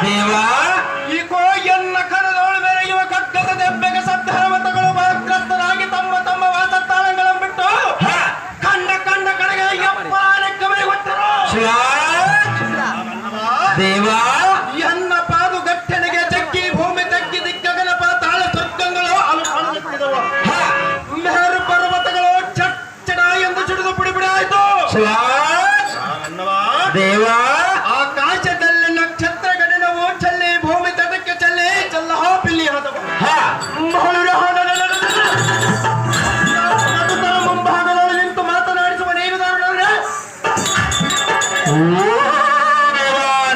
ದೇವಾ ಈಗೋ ಎನ್ನ ಕಣದೋಳು ಮೆರೆಯುವ ಕಗ್ಗದ ದೆಬ್ಬೆಗೆ ಸದ್ಧರ್ಮತಗಳು ಭಯಗ್ರಸ್ತರಾಗಿ ತಮ್ಮ ತಮ್ಮ ವಾಸಸ್ಥಾನಗಳನ್ನು ಬಿಟ್ಟು ಕಂಡ ಕಂಡ ಕಡೆಗೆ ಎಪ್ಪಾರಕ್ಕೆ ಮರೆಗೊಟ್ಟರು. ದೇವಾ ಎನ್ನ ಪಾದು ಗಟ್ಟೆನೆಗೆ ಜಗ್ಗಿ ಭೂಮಿ ತಗ್ಗಿ ದಿಕ್ಕಗನ ಪಾತಾಳ ಸ್ವರ್ಗಗಳು ಅಲುಕಾಡುತ್ತಿದ್ದವು. ಮೇರು ಪರ್ವತಗಳು ಚಚ್ಚಡ ಎಂದು ಸಿಡಿದು ಪುಡಿ ಪುಡಿ ಆಯ್ತು. ದೇವಾ ಆಕಾಶದಲ್ಲಿ ನಕ್ಷತ್ರಗಣನವು ಚೆಲ್ಲಿ ಭೂಮಿ ತದಕ್ಕೆ ಚೆಲ್ಲಿ ಚೆಲ್ಲ ಪಿಲ್ಲಿ ಆದವು. ಮುಂಭಾಗದಲ್ಲಿ ನಿಂತು ಮಾತನಾಡಿಸುವ ನೀರುದಾರರೇ,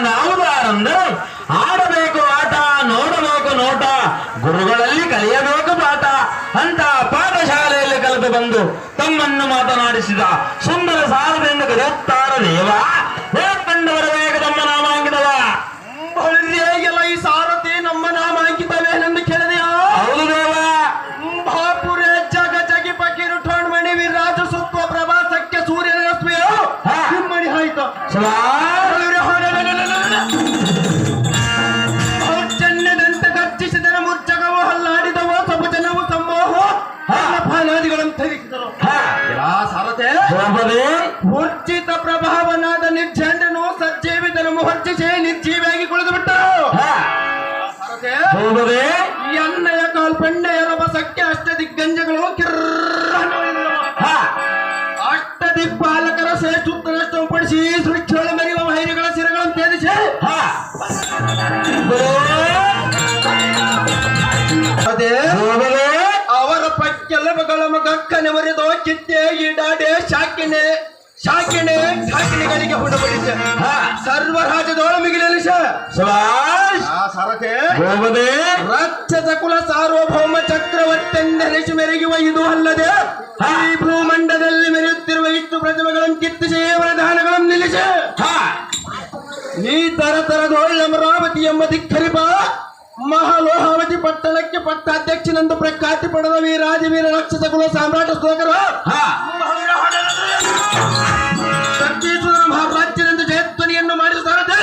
ನಾವುದಾರಂದ್ರೆ ಆಡಬೇಕು ಆಟ, ನೋಡಬೇಕು ನೋಟ, ಗುರುಗಳಲ್ಲಿ ಕಲಿಯಬೇಕು ಪಾಠ ಅಂತ ಪಾಠಶಾಲೆಯಲ್ಲಿ ಕಲಿತು ಬಂದು ತಮ್ಮನ್ನು ಮಾತನಾಡಿಸಿದ ಸುಂದರ ಸಾರದಿಂದ ಕರೆಯುತ್ತಾರ ದೇವ. ಕಂಡವರ ವೇಗ ತಮ್ಮ ನಾಮಾಂಕಿತವ. ಎಲ್ಲ ಈ ಸಾರಥಿ ನಮ್ಮ ನಾಮಾಂಕಿತವೇನೆಂದು ಕೇಳಿದೆಯಾ? ಹೌದು ದೇವ. ಭಾಪುರೆ ಜಗ ಜಗಿ ಪಕೀರು ಠೋಣ್ಮಣಿ ವಿರಾಜ ಸುತ್ವ ಪ್ರವಾಸಕ್ಕೆ ಸೂರ್ಯನ ರಶ್ಮಿಯು ಹಿಮ್ಮಡಿ ಆಯಿತು. ಚೆನ್ನದಂತೆ ಗರ್ಜಿಸಿದರೆ ಮುರ್ಜಗವು ಹಲ್ಲಾಡಿದವು, ಸಬು ಜನವು ಸಮೂಹ ಫಲಾದಿಗಳನ್ನು ಧರಿಸಿದರು. ಸಾರಥೆ ಊರ್ಜಿತ ಪ್ರಭಾವನಾದ ನಿರ್ಜಂಡನು ಸಜ್ಜೀವಿತನು ಮುಹರ್ಜಿಸಿ ನಿರ್ಜೀವಿಯಾಗಿ ಕುಳಿದು ಬಿಟ್ಟರು. ಎಣ್ಣೆಯ ಕಾಲ್ಪೆಣ್ಣೆಯ ರಭಸಕ್ಕೆ ಅಷ್ಟದಿಗ್ಗಂಜಗಳು ಅಷ್ಟದಿಕ್ಪಾಲಕರ ಶ್ರೇಷ್ಠ ಪಡಿಸಿ ಸುಳಿಚೋಳ ಮೆರೆಯುವ ವೈರಿಗಳ ಸಿರಗಳನ್ನು ಛೇದಿಸಿ ಅವರ ಪಕ್ಕೆಲವುಗಳ ಮಗಕ್ಕನೆ ಮರೆದು ಕಿತ್ತೆ ಈಡಾಡೆ ಶಾಕಿಣಿಗಳಿಗೆ ಹುಡಬಡಿಸ ಸರ್ವರಾಜದೋಳ ಮಿಗಿಲಿಸ ರಾಕ್ಷಸ ಕುಲ ಸಾರ್ವಭೌಮ ಚಕ್ರವರ್ತಿಯೆಂದೆನಿಸಿ ಮೆರೆಯುವ ಇದು ಅಲ್ಲದೆ ಈ ಭೂಮಂಡದಲ್ಲಿ ಮೆರೆಯುತ್ತಿರುವ ಇಷ್ಟು ಪ್ರತಿಭೆಗಳನ್ನು ಕಿತ್ತಿಸಿ ವರದಾನಗಳನ್ನು ನಿಲ್ಲಿಸ ನೀ ತರತರದೋಳ ಅಮರಾವತಿ ಎಂಬ ಧಿಕ್ಕರಿಪ ಮಹಾಲೋಹಾವತಿ ಪಟ್ಟಣಕ್ಕೆ ಪಟ್ಟಾಧ್ಯಕ್ಷನೆಂದು ಪ್ರಖ್ಯಾತಿ ಪಡೆದ ವೀರಾಜವೀರ ರಾಕ್ಷಸ ಕುಲ ಸಾಮ್ರಾಟ ಸ್ತೋಕರ ಶಕ್ತೀಶ್ವರ ಮಹಾರಾಜ್ಯನೆಂದು ಜಯಧ್ವನಿಯನ್ನು ಮಾಡಿಸುತ್ತಾರೆ.